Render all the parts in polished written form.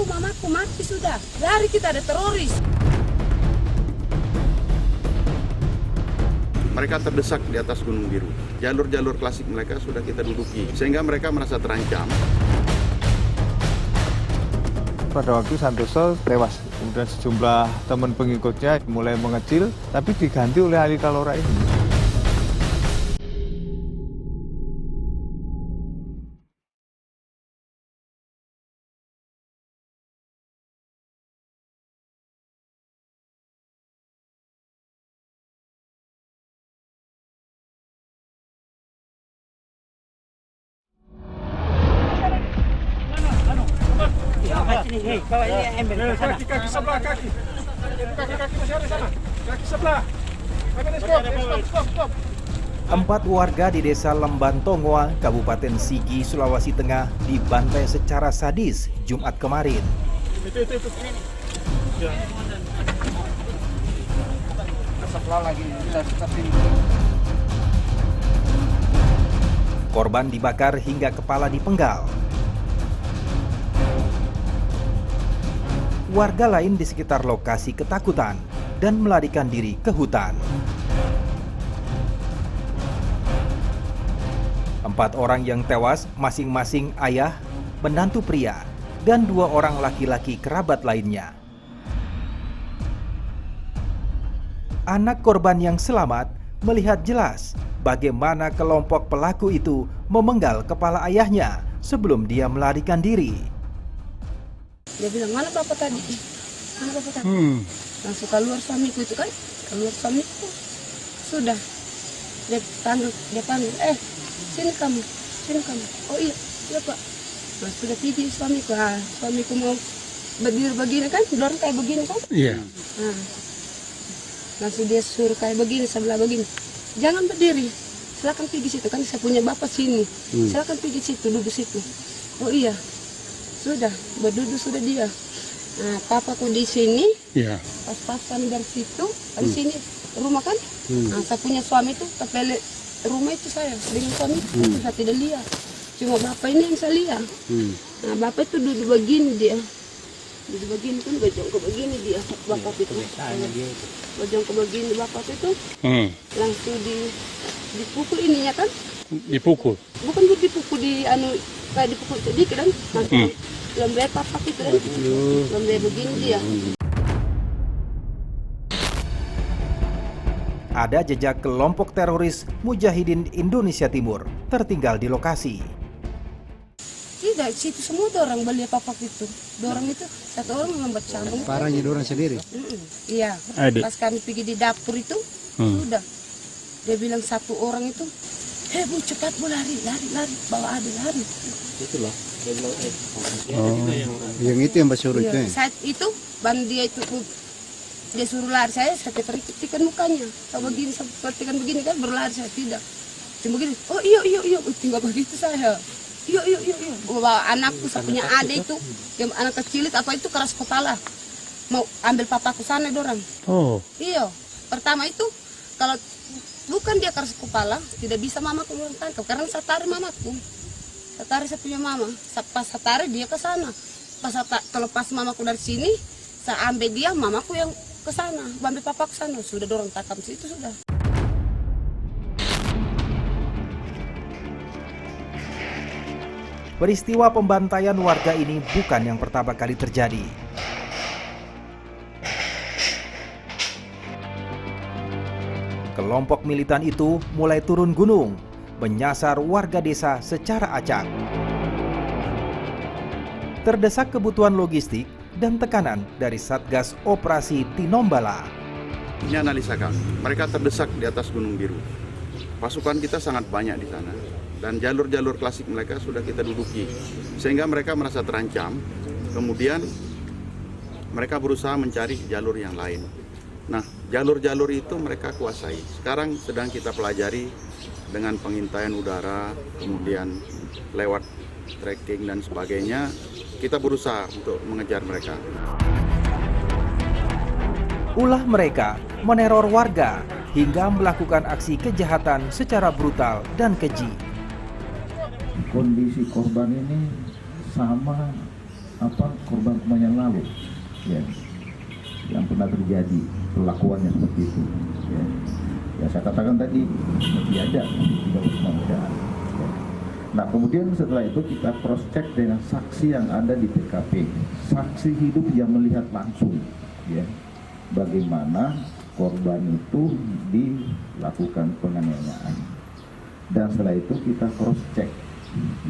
mamaku mati sudah. Lari kita, ada teroris. Mereka terdesak di atas Gunung Biru. Jalur-jalur klasik mereka sudah kita duduki, sehingga mereka merasa terancam. Pada waktu Santoso tewas, kemudian sejumlah teman pengikutnya mulai mengecil, tapi diganti oleh Ali Kalora ini. Kaki sebelah, kaki masih ada sana. Kaki sebelah. Stop. 4 warga di desa Lemban Tongoa, Kabupaten Sigi, Sulawesi Tengah dibantai secara sadis Jumat kemarin. Itu. Ya. Sebelah lagi seperti ini. Korban dibakar hingga kepala dipenggal. Warga lain di sekitar lokasi ketakutan dan melarikan diri ke hutan. 4 orang yang tewas masing-masing ayah, menantu pria, dan 2 orang laki-laki kerabat lainnya. Anak korban yang selamat melihat jelas bagaimana kelompok pelaku itu memenggal kepala ayahnya sebelum dia melarikan diri. Dia bilang, mana bapak tadi? Langsung keluar suamiku itu kan. Keluar suamiku. Sudah. Dia panggil, sini kamu. Oh iya pak. Nah, sudah pergi suamiku. Suamiku mau berdiri begini kan, dorong kayak begini kan. Iya. Nah, langsung dia suruh kayak begini, sebelah begini. Jangan berdiri. Silakan pergi situ kan, saya punya bapak sini. Silakan pergi situ, duduk situ. Oh iya. Sudah, berduduk sudah dia. Nah, papaku di sini, pas-pasan dari situ, di sini rumah kan. Nah, saya punya suami itu, tapi rumah itu saya dengan suami itu saya tidak lihat. Cuma bapak ini yang saya lihat. Nah, bapak itu duduk begini dia. Duduk begini kan, bajongkok begini dia, bapak itu. Bajongkok begini bapak itu, langsung dipukul ininya kan. Dipukul? Bukan dipukul kayak dipukul sedikit kan. Langsung lembek papak itu kan. Lembek begini dia. Ada jejak kelompok teroris Mujahidin Indonesia Timur tertinggal di lokasi. Tidak, situ semua orang beli papak itu. Dorang itu, satu orang membuat cambung. Parahnya dorang sendiri? Iya, pas kami pergi di dapur itu, sudah. Dia bilang satu orang itu, Bu cepat Bu lari, bawa adik lari. Itulah, dia bilang yang itu yang bersuruh itu ya? Saat itu, dia itu, dia suruh lari saya perhatikan mukanya. Saya begini, saya perhatikan begini kan, berlari saya tidak. Cuma begini, oh iya, tinggal begitu saya. Iya. Bawa anakku, saya punya adik itu, yang anak kecil itu, apa itu keras kepala. Mau ambil papaku sana dorang. Oh. Iya, pertama itu, kalau bukan dia keras kepala, tidak bisa mamaku tangkap, karena saya tarik mamaku. Saya tarik saya punya mama, pas saya tarik dia ke sana. Kalau pas mamaku dari sini, saya ambil dia, mamaku yang ke sana, ambil papaku sana. Sudah dorang tangkap situ sudah. Peristiwa pembantaian warga ini bukan yang pertama kali terjadi. Kelompok militan itu mulai turun gunung, menyasar warga desa secara acak. Terdesak kebutuhan logistik dan tekanan dari Satgas Operasi Tinombala. Ini analisa kami. Mereka terdesak di atas Gunung Biru. Pasukan kita sangat banyak di sana. Dan jalur-jalur klasik mereka sudah kita duduki. Sehingga mereka merasa terancam. Kemudian mereka berusaha mencari jalur yang lain. Nah, jalur-jalur itu mereka kuasai. Sekarang sedang kita pelajari dengan pengintaian udara, kemudian lewat trekking dan sebagainya. Kita berusaha untuk mengejar mereka. Ulah mereka meneror warga hingga melakukan aksi kejahatan secara brutal dan keji. Kondisi korban ini sama korban yang lalu, ya, yang pernah terjadi perlakuannya seperti itu. Ya saya katakan tadi masih ada tidak kemanusiaan. Ya. Nah kemudian setelah itu kita cross check dengan saksi yang ada di TKP, saksi hidup yang melihat langsung, ya, bagaimana korban itu dilakukan penganiayaan. Dan setelah itu kita cross check,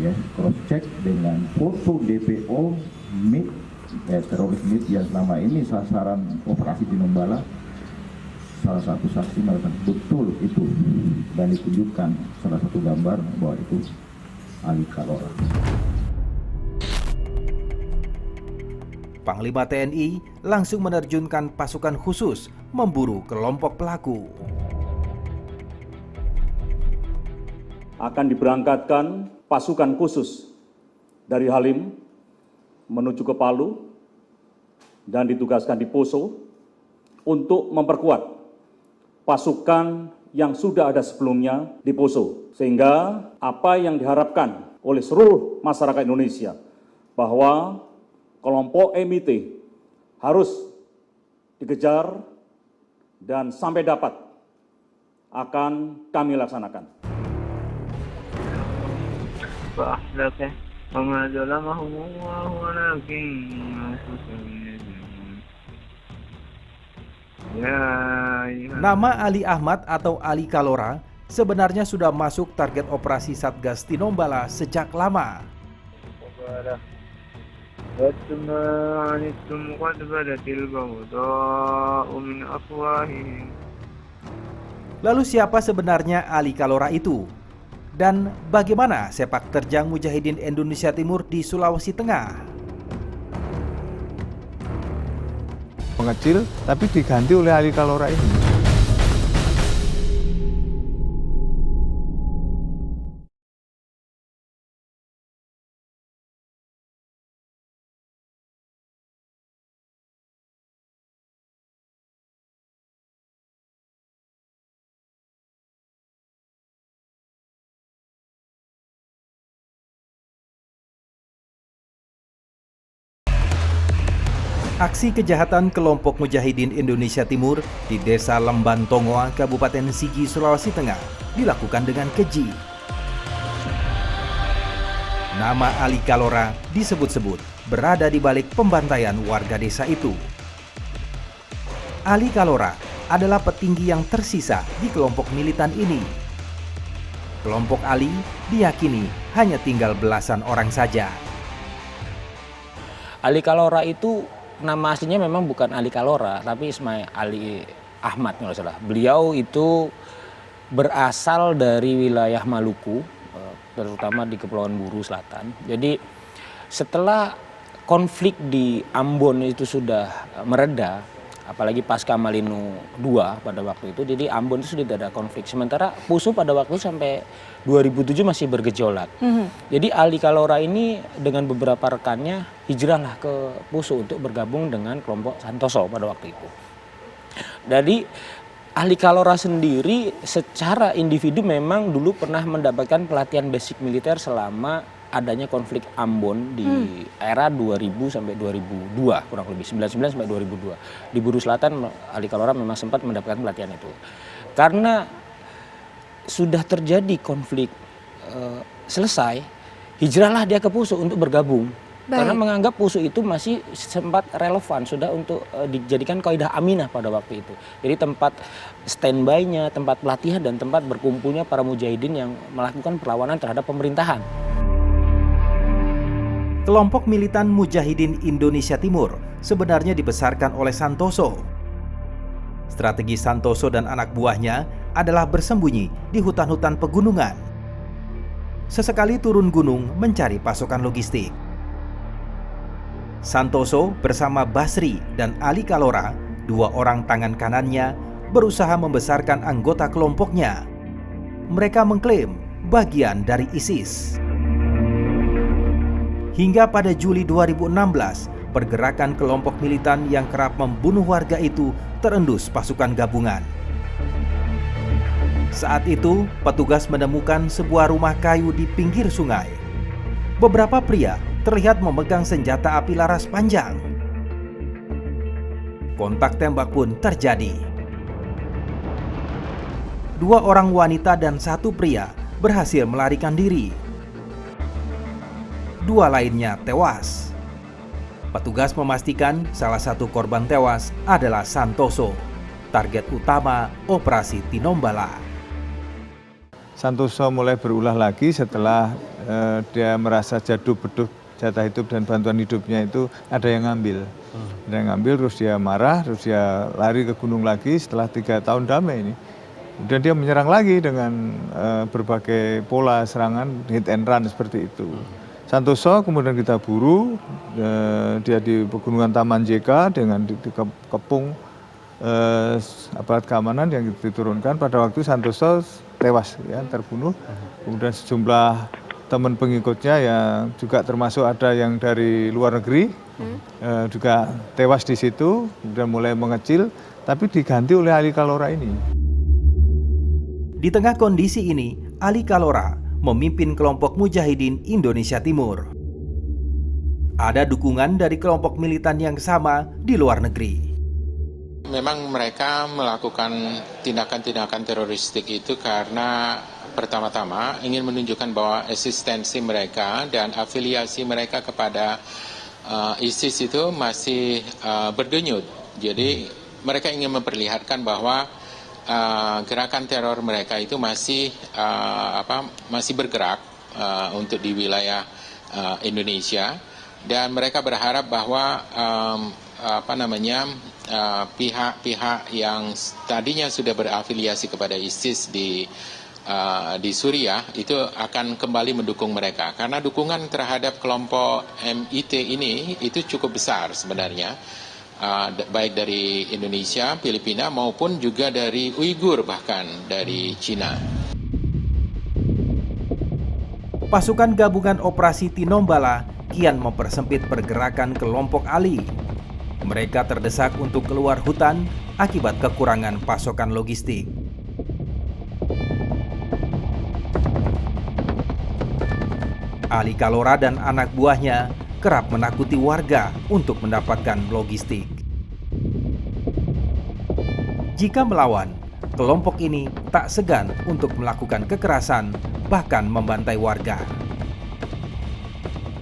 ya, cross check dengan foto DPO MIT, teroris MIT yang selama ini sasaran operasi Tinombala. Salah satu saksi mengatakan betul itu, dan ditunjukkan salah satu gambar bahwa itu Ali Kalora. Panglima TNI langsung menerjunkan pasukan khusus memburu kelompok pelaku. Akan diberangkatkan pasukan khusus dari Halim menuju ke Palu dan ditugaskan di Poso untuk memperkuat pasukan yang sudah ada sebelumnya di Poso. Sehingga apa yang diharapkan oleh seluruh masyarakat Indonesia bahwa kelompok MIT harus dikejar dan sampai dapat akan kami laksanakan. Nama Ali Ahmad atau Ali Kalora sebenarnya sudah masuk target operasi Satgas Tinombala sejak lama. Lalu siapa sebenarnya Ali Kalora itu? Dan bagaimana sepak terjang Mujahidin Indonesia Timur di Sulawesi Tengah? Mengecil tapi diganti oleh Ali Kalora ini. Aksi kejahatan kelompok Mujahidin Indonesia Timur di Desa Lemban Tongoa, Kabupaten Sigi, Sulawesi Tengah dilakukan dengan keji. Nama Ali Kalora disebut-sebut berada di balik pembantaian warga desa itu. Ali Kalora adalah petinggi yang tersisa di kelompok militan ini. Kelompok Ali diyakini hanya tinggal belasan orang saja. Ali Kalora itu nama aslinya memang bukan Ali Kalora, tapi Ismail Ali Ahmad kalau salah. Beliau itu berasal dari wilayah Maluku, terutama di Kepulauan Buru Selatan. Jadi setelah konflik di Ambon itu sudah mereda, apalagi pasca Malino II pada waktu itu, jadi Ambon itu sudah tidak ada konflik. Sementara Poso pada waktu itu sampai 2007 masih bergejolak. Jadi Ali Kalora ini dengan beberapa rekannya hijrahlah ke Poso untuk bergabung dengan kelompok Santoso pada waktu itu. Jadi Ali Kalora sendiri secara individu memang dulu pernah mendapatkan pelatihan basic militer selama adanya konflik Ambon di era 2000 sampai 2002, kurang lebih 99 sampai 2002. Di Buru Selatan Ali Kalora memang sempat mendapatkan pelatihan itu. Karena sudah terjadi konflik selesai, hijrahlah dia ke Poso untuk bergabung. Karena menganggap Poso itu masih sempat relevan, sudah untuk dijadikan kaidah aminah pada waktu itu. Jadi tempat standby-nya, tempat pelatihan dan tempat berkumpulnya para mujahidin yang melakukan perlawanan terhadap pemerintahan. Kelompok militan Mujahidin Indonesia Timur sebenarnya dibesarkan oleh Santoso. Strategi Santoso dan anak buahnya adalah bersembunyi di hutan-hutan pegunungan. Sesekali turun gunung mencari pasokan logistik. Santoso bersama Basri dan Ali Kalora, dua orang tangan kanannya, berusaha membesarkan anggota kelompoknya. Mereka mengklaim bagian dari ISIS. Hingga pada Juli 2016, pergerakan kelompok militan yang kerap membunuh warga itu terendus pasukan gabungan. Saat itu, petugas menemukan sebuah rumah kayu di pinggir sungai. Beberapa pria terlihat memegang senjata api laras panjang. Kontak tembak pun terjadi. 2 orang wanita dan 1 pria berhasil melarikan diri. 2 lainnya tewas. Petugas memastikan salah satu korban tewas adalah Santoso, target utama operasi Tinombala. Santoso mulai berulah lagi setelah dia merasa jatuh-beduh jatah hidup dan bantuan hidupnya itu ada yang ngambil. Ada yang ngambil, terus dia marah, terus dia lari ke gunung lagi setelah 3 tahun damai ini. Kemudian dia menyerang lagi dengan berbagai pola serangan hit and run seperti itu. Santoso kemudian kita buru, dia di pegunungan Taman JK dengan dikepung aparat keamanan yang diturunkan. Pada waktu Santoso tewas, ya, terbunuh. Kemudian sejumlah teman pengikutnya yang juga termasuk ada yang dari luar negeri juga tewas di situ, kemudian mulai mengecil, tapi diganti oleh Ali Kalora ini. Di tengah kondisi ini, Ali Kalora memimpin kelompok Mujahidin Indonesia Timur. Ada dukungan dari kelompok militan yang sama di luar negeri. Memang mereka melakukan tindakan-tindakan teroristik itu karena pertama-tama ingin menunjukkan bahwa eksistensi mereka dan afiliasi mereka kepada ISIS itu masih berdenyut. Jadi mereka ingin memperlihatkan bahwa gerakan teror mereka itu masih bergerak untuk di wilayah Indonesia, dan mereka berharap bahwa pihak-pihak yang tadinya sudah berafiliasi kepada ISIS di Suriah itu akan kembali mendukung mereka, karena dukungan terhadap kelompok MIT ini itu cukup besar sebenarnya, baik dari Indonesia, Filipina maupun juga dari Uighur, bahkan dari Cina. Pasukan gabungan operasi Tinombala kian mempersempit pergerakan kelompok Ali. Mereka terdesak untuk keluar hutan akibat kekurangan pasokan logistik. Ali Kalora dan anak buahnya kerap menakuti warga untuk mendapatkan logistik. Jika melawan, kelompok ini tak segan untuk melakukan kekerasan, bahkan membantai warga.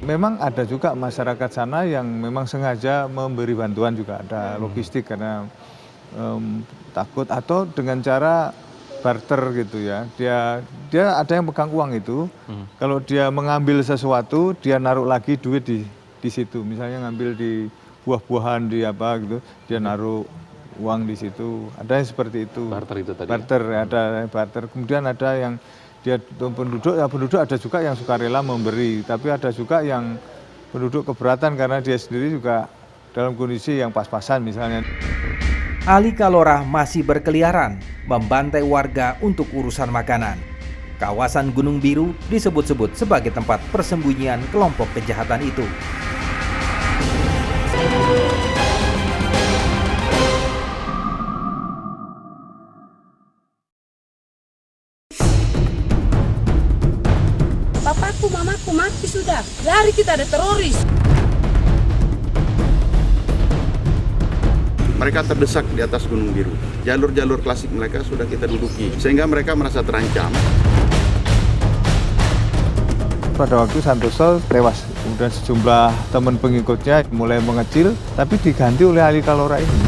Memang ada juga masyarakat sana yang memang sengaja memberi bantuan, juga ada logistik karena takut, atau dengan cara barter gitu ya. Dia ada yang pegang uang itu. Kalau dia mengambil sesuatu, dia naruh lagi duit di situ. Misalnya ngambil di buah-buahan di apa gitu, dia naruh uang di situ. Ada yang seperti itu. Barter itu tadi. Barter, ada barter. Kemudian ada yang dia penduduk ada juga yang sukarela memberi, tapi ada juga yang penduduk keberatan karena dia sendiri juga dalam kondisi yang pas-pasan misalnya. Ali Kalora masih berkeliaran membantai warga untuk urusan makanan. Kawasan Gunung Biru disebut-sebut sebagai tempat persembunyian kelompok kejahatan itu. Papaku, mamaku mati sudah. Lari, kita ada teroris. Mereka terdesak di atas Gunung Biru. Jalur-jalur klasik mereka sudah kita duduki, sehingga mereka merasa terancam. Pada waktu Santoso tewas, kemudian sejumlah teman pengikutnya mulai mengecil, tapi diganti oleh Ali Kalora ini.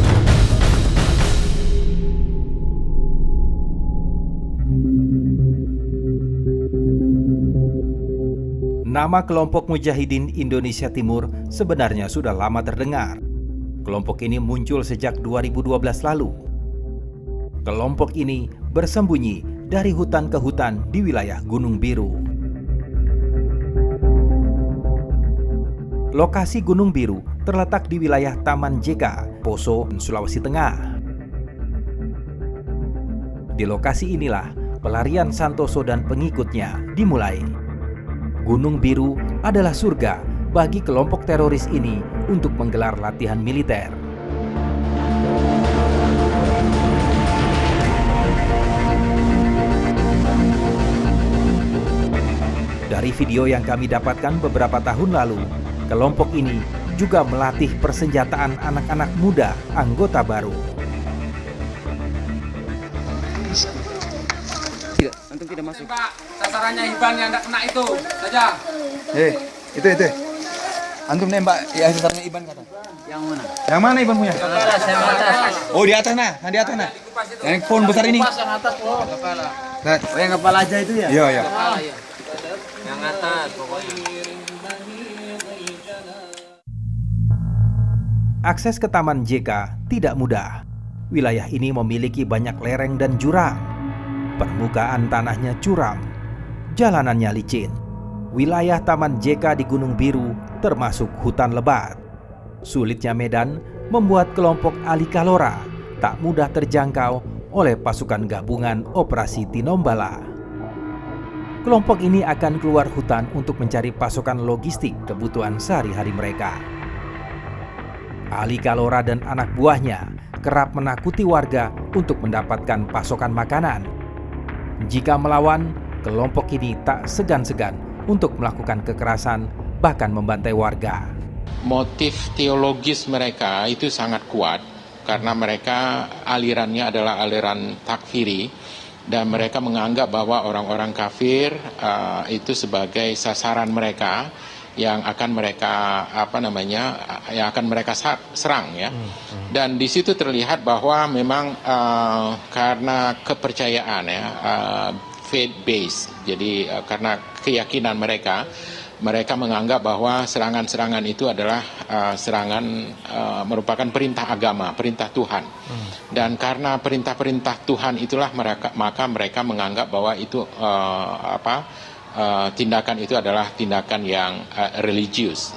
Nama kelompok Mujahidin Indonesia Timur sebenarnya sudah lama terdengar. Kelompok ini muncul sejak 2012 lalu. Kelompok ini bersembunyi dari hutan ke hutan di wilayah Gunung Biru. Lokasi Gunung Biru terletak di wilayah Taman JK, Poso, Sulawesi Tengah. Di lokasi inilah pelarian Santoso dan pengikutnya dimulai. Gunung Biru adalah surga bagi kelompok teroris ini untuk menggelar latihan militer. Dari video yang kami dapatkan beberapa tahun lalu, Kelompok ini juga melatih persenjataan anak-anak muda anggota baru. Tidak, antum tidak masuk. Pak, sasarannya Iban yang tidak kena itu saja. Itu. Antum nembak ya sasarannya Iban kata. Yang mana? Yang mana Iban punya? Kepala, saya atas. Oh di atas nah, di atas nah. Yang pohon besar ini. Yang atas pohon. Kepala. Nah, Oh, yang kepala aja itu ya? iya. Kepala ya. Yang atas pokoknya. Akses ke Taman JK tidak mudah. Wilayah ini memiliki banyak lereng dan jurang. Permukaan tanahnya curam, jalanannya licin. Wilayah Taman JK di Gunung Biru termasuk hutan lebat. Sulitnya medan membuat kelompok Ali Kalora tak mudah terjangkau oleh pasukan gabungan Operasi Tinombala. Kelompok ini akan keluar hutan untuk mencari pasokan logistik kebutuhan sehari-hari mereka. Ali Kalora dan anak buahnya kerap menakuti warga untuk mendapatkan pasokan makanan. Jika melawan, kelompok ini tak segan-segan untuk melakukan kekerasan, bahkan membantai warga. Motif teologis mereka itu sangat kuat karena mereka alirannya adalah aliran takfiri dan mereka menganggap bahwa orang-orang kafir itu sebagai sasaran mereka yang akan mereka yang akan mereka serang ya. Dan di situ terlihat bahwa memang karena kepercayaan ya, faith based. Jadi karena keyakinan mereka menganggap bahwa serangan-serangan itu adalah merupakan perintah agama, perintah Tuhan. Dan karena perintah-perintah Tuhan itulah maka mereka menganggap bahwa itu tindakan itu adalah tindakan yang religius.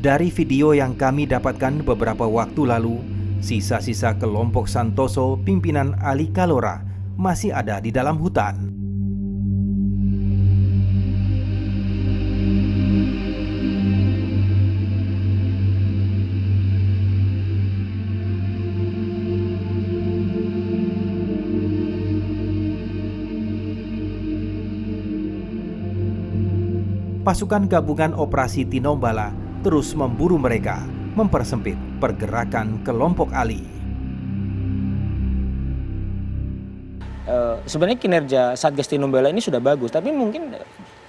Dari video yang kami dapatkan beberapa waktu lalu, sisa-sisa kelompok Santoso pimpinan Ali Kalora masih ada di dalam hutan. Pasukan gabungan Operasi Tinombala terus memburu mereka, mempersempit pergerakan kelompok Ali. Sebenarnya kinerja Satgas Tinombala ini sudah bagus, tapi mungkin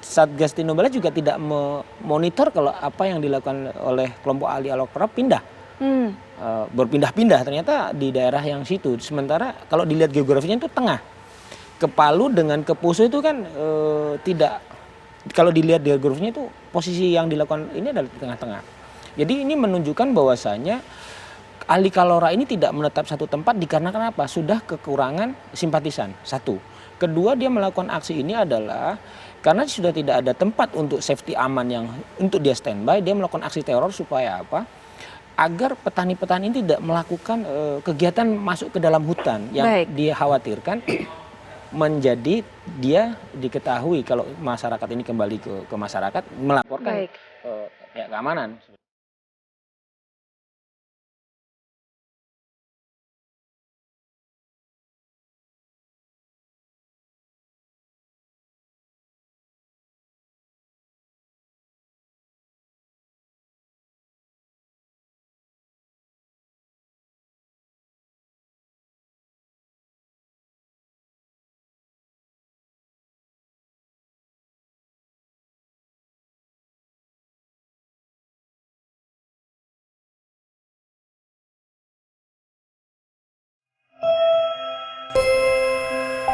Satgas Tinombala juga tidak memonitor kalau apa yang dilakukan oleh kelompok Ali Kalora pindah. Berpindah-pindah ternyata di daerah yang situ. Sementara kalau dilihat geografinya itu tengah. Ke Palu dengan ke Poso itu kan tidak. Kalau dilihat geografinya itu posisi yang dilakukan ini adalah di tengah-tengah. Jadi ini menunjukkan bahwasanya Ali Kalora ini tidak menetap satu tempat dikarenakan apa? Sudah kekurangan simpatisan. Satu. Kedua, dia melakukan aksi ini adalah karena sudah tidak ada tempat untuk safety aman yang untuk dia standby, dia melakukan aksi teror supaya apa? Agar petani-petani ini tidak melakukan kegiatan masuk ke dalam hutan yang dia khawatirkan menjadi dia diketahui kalau masyarakat ini kembali ke masyarakat melaporkan keamanan.